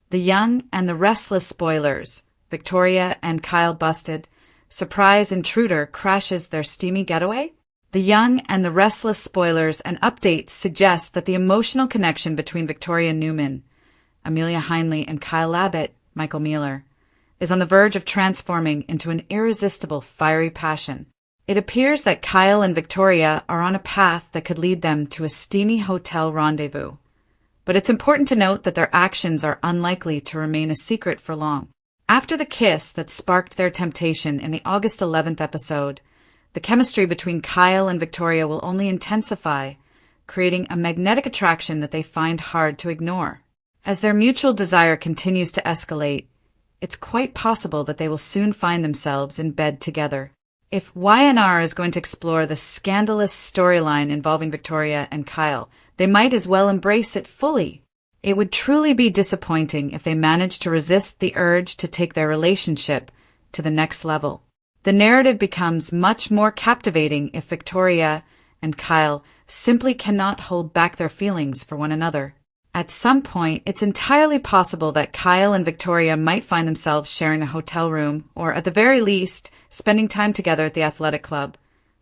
The Young and the Restless spoilers. Victoria and Kyle busted. Surprise intruder crashes their steamy getaway? The Young and the Restless spoilers and updates suggest that the emotional connection between Victoria Newman, Amelia Hindley, and Kyle Abbott, Michael Mueller, is on the verge of transforming into an irresistible fiery passion. It appears that Kyle and Victoria are on a path that could lead them to a steamy hotel rendezvous. But it's important to note that their actions are unlikely to remain a secret for long. After the kiss that sparked their temptation in the August 11th episode, the chemistry between Kyle and Victoria will only intensify, creating a magnetic attraction that they find hard to ignore. As their mutual desire continues to escalate, it's quite possible that they will soon find themselves in bed together. If YNR is going to explore the scandalous storyline involving Victoria and Kyle, they might as well embrace it fully. It would truly be disappointing if they managed to resist the urge to take their relationship to the next level. The narrative becomes much more captivating if Victoria and Kyle simply cannot hold back their feelings for one another. At some point, it's entirely possible that Kyle and Victoria might find themselves sharing a hotel room, or at the very least, spending time together at the athletic club,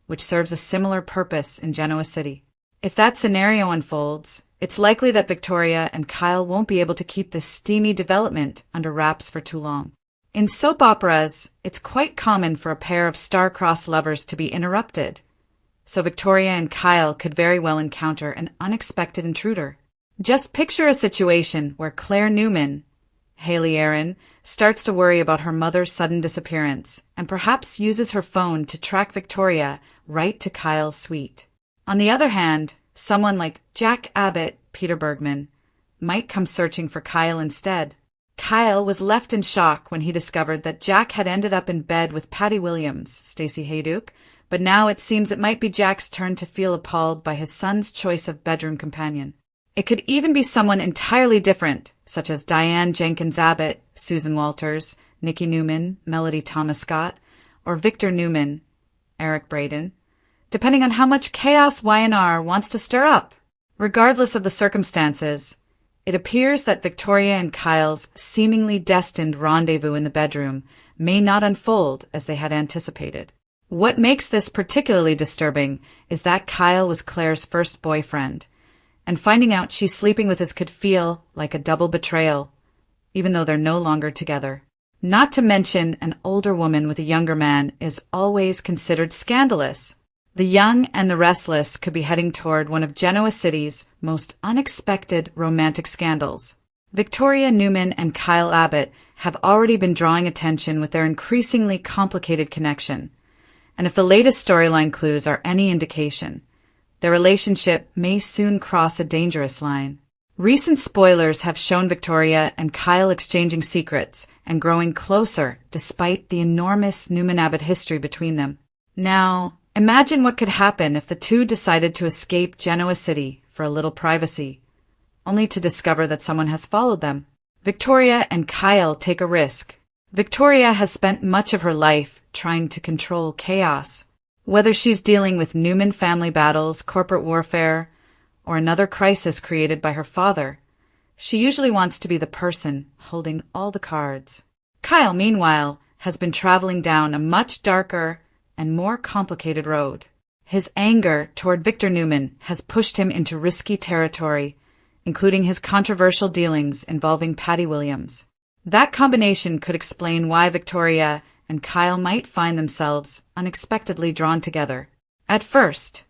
which serves a similar purpose in Genoa City. If that scenario unfolds, it's likely that Victoria and Kyle won't be able to keep this steamy development under wraps for too long. In soap operas, it's quite common for a pair of star-crossed lovers to be interrupted, so Victoria and Kyle could very well encounter an unexpected intruder. Just picture a situation where Claire Newman, Haley Aaron, starts to worry about her mother's sudden disappearance and perhaps uses her phone to track Victoria right to Kyle's suite. On the other hand, someone like Jack Abbott, Peter Bergman, might come searching for Kyle instead. Kyle was left in shock when he discovered that Jack had ended up in bed with Patty Williams, Stacey Hayduke, but now it seems it might be Jack's turn to feel appalled by his son's choice of bedroom companion. It could even be someone entirely different, such as Diane Jenkins Abbott, Susan Walters, Nikki Newman, Melody Thomas Scott, or Victor Newman, Eric Braden, depending on how much chaos YNR wants to stir up. Regardless of the circumstances, it appears that Victoria and Kyle's seemingly destined rendezvous in the bedroom may not unfold as they had anticipated. What makes this particularly disturbing is that Kyle was Claire's first boyfriend, and finding out she's sleeping with his could feel like a double betrayal, even though they're no longer together. Not to mention, an older woman with a younger man is always considered scandalous. The Young and the Restless could be heading toward one of Genoa City's most unexpected romantic scandals. Victoria Newman and Kyle Abbott have already been drawing attention with their increasingly complicated connection, and if the latest storyline clues are any indication, their relationship may soon cross a dangerous line. Recent spoilers have shown Victoria and Kyle exchanging secrets and growing closer despite the enormous Newman-Abbott history between them. Now, imagine what could happen if the two decided to escape Genoa City for a little privacy, only to discover that someone has followed them. Victoria and Kyle take a risk. Victoria has spent much of her life trying to control chaos. Whether she's dealing with Newman family battles, corporate warfare, or another crisis created by her father, she usually wants to be the person holding all the cards. Kyle, meanwhile, has been traveling down a much darker and more complicated road. His anger toward Victor Newman has pushed him into risky territory, including his controversial dealings involving Patty Williams. That combination could explain why Victoria and Kyle might find themselves unexpectedly drawn together. At first,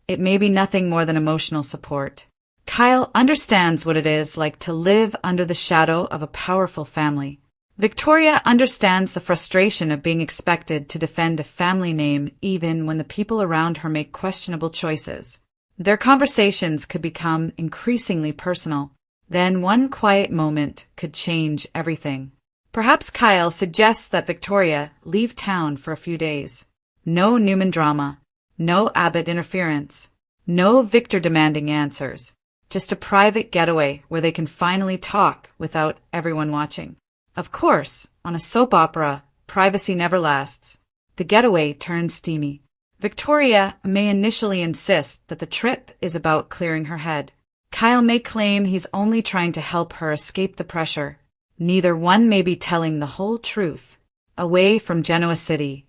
it may be nothing more than emotional support. Kyle understands what it is like to live under the shadow of a powerful family. Victoria understands the frustration of being expected to defend a family name even when the people around her make questionable choices. Their conversations could become increasingly personal. Then one quiet moment could change everything. Perhaps Kyle suggests that Victoria leave town for a few days. No Newman drama, no Abbott interference, no Victor demanding answers. Just a private getaway where they can finally talk without everyone watching. Of course, on a soap opera, privacy never lasts. The getaway turns steamy. Victoria may initially insist that the trip is about clearing her head. Kyle may claim he's only trying to help her escape the pressure. Neither one may be telling the whole truth. Away from Genoa City,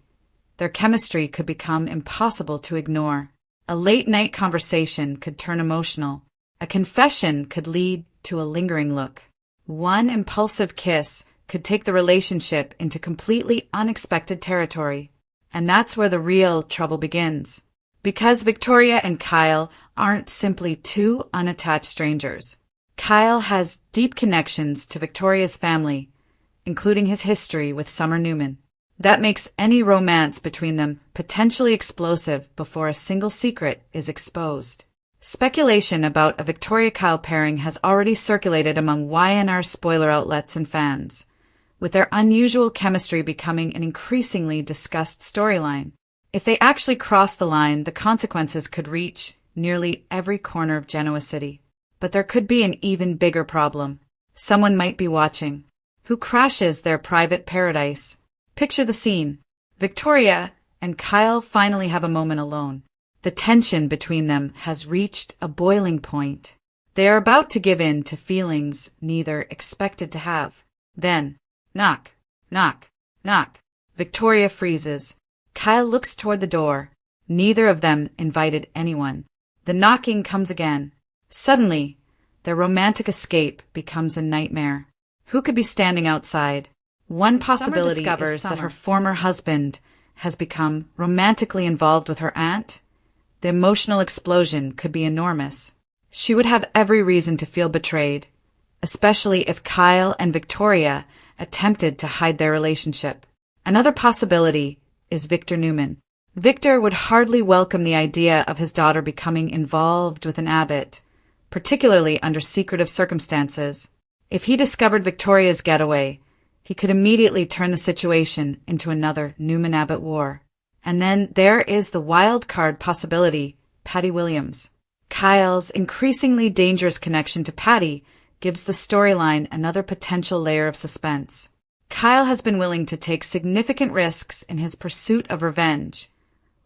their chemistry could become impossible to ignore. A late-night conversation could turn emotional. A confession could lead to a lingering look. One impulsive kiss could take the relationship into completely unexpected territory. And that's where the real trouble begins. Because Victoria and Kyle aren't simply two unattached strangers. Kyle has deep connections to Victoria's family, including his history with Summer Newman. That makes any romance between them potentially explosive before a single secret is exposed. Speculation about a Victoria-Kyle pairing has already circulated among YNR spoiler outlets and fans, with their unusual chemistry becoming an increasingly discussed storyline. If they actually cross the line, the consequences could reach nearly every corner of Genoa City. But there could be an even bigger problem. Someone might be watching. Who crashes their private paradise? Picture the scene. Victoria and Kyle finally have a moment alone. The tension between them has reached a boiling point. They are about to give in to feelings neither expected to have. Then, knock, knock, knock. Victoria freezes. Kyle looks toward the door. Neither of them invited anyone. The knocking comes again. Suddenly, their romantic escape becomes a nightmare. Who could be standing outside? One possibility discovers that her former husband has become romantically involved with her aunt. The emotional explosion could be enormous. She would have every reason to feel betrayed, especially if Kyle and Victoria attempted to hide their relationship. Another possibility is Victor Newman. Victor would hardly welcome the idea of his daughter becoming involved with an abbot, particularly under secretive circumstances. If he discovered Victoria's getaway, he could immediately turn the situation into another Newman-Abbott war. And then there is the wild card possibility, Patty Williams. Kyle's increasingly dangerous connection to Patty gives the storyline another potential layer of suspense. Kyle has been willing to take significant risks in his pursuit of revenge,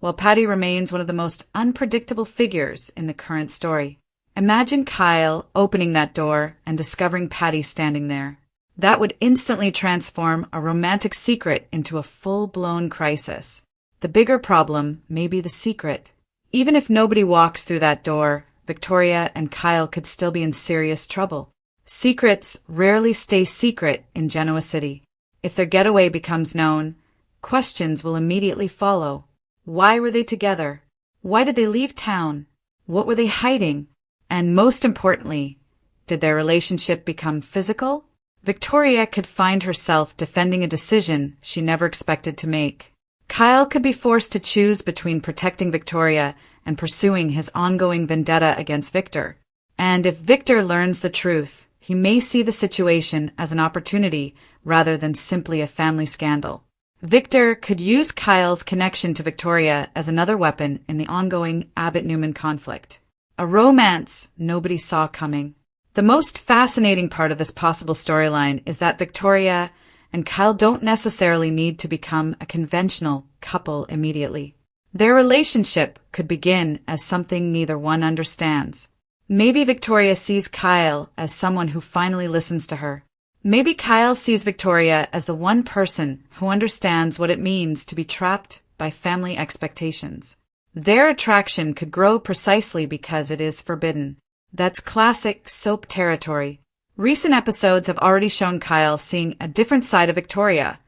while Patty remains one of the most unpredictable figures in the current story. Imagine Kyle opening that door and discovering Patty standing there. That would instantly transform a romantic secret into a full-blown crisis. The bigger problem may be the secret. Even if nobody walks through that door, Victoria and Kyle could still be in serious trouble. Secrets rarely stay secret in Genoa City. If their getaway becomes known, questions will immediately follow. Why were they together? Why did they leave town? What were they hiding? And most importantly, did their relationship become physical? Victoria could find herself defending a decision she never expected to make. Kyle could be forced to choose between protecting Victoria and pursuing his ongoing vendetta against Victor. And if Victor learns the truth, he may see the situation as an opportunity rather than simply a family scandal. Victor could use Kyle's connection to Victoria as another weapon in the ongoing Abbott-Newman conflict. A romance nobody saw coming. The most fascinating part of this possible storyline is that Victoria and Kyle don't necessarily need to become a conventional couple immediately. Their relationship could begin as something neither one understands. Maybe Victoria sees Kyle as someone who finally listens to her. Maybe Kyle sees Victoria as the one person who understands what it means to be trapped by family expectations. Their attraction could grow precisely because it is forbidden. That's classic soap territory. Recent episodes have already shown Kyle seeing a different side of Victoria,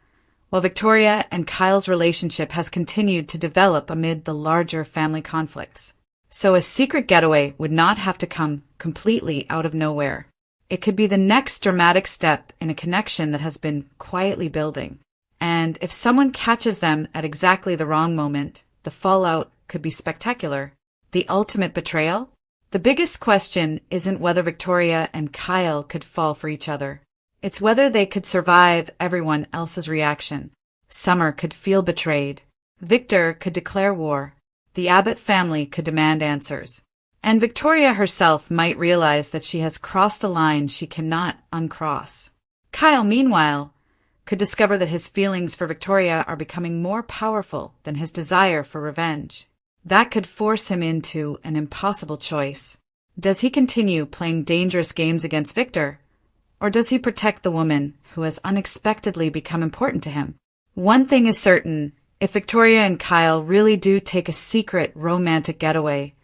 while Victoria and Kyle's relationship has continued to develop amid the larger family conflicts. So a secret getaway would not have to come completely out of nowhere. It could be the next dramatic step in a connection that has been quietly building. And if someone catches them at exactly the wrong moment, the fallout could be spectacular. The ultimate betrayal? The biggest question isn't whether Victoria and Kyle could fall for each other. It's whether they could survive everyone else's reaction. Summer could feel betrayed. Victor could declare war. The Abbott family could demand answers. And Victoria herself might realize that she has crossed a line she cannot uncross. Kyle, meanwhile, could discover that his feelings for Victoria are becoming more powerful than his desire for revenge. That could force him into an impossible choice. Does he continue playing dangerous games against Victor, Or does he protect the woman who has unexpectedly become important to him? One thing is certain, if Victoria and Kyle really do take a secret romantic getaway,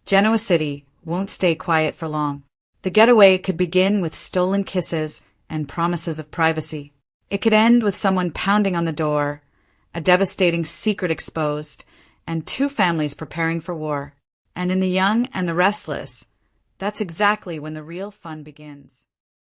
Genoa City won't stay quiet for long. The getaway could begin with stolen kisses and promises of privacy. It could end with someone pounding on the door, a devastating secret exposed, and two families preparing for war. And in The Young and the Restless, that's exactly when the real fun begins.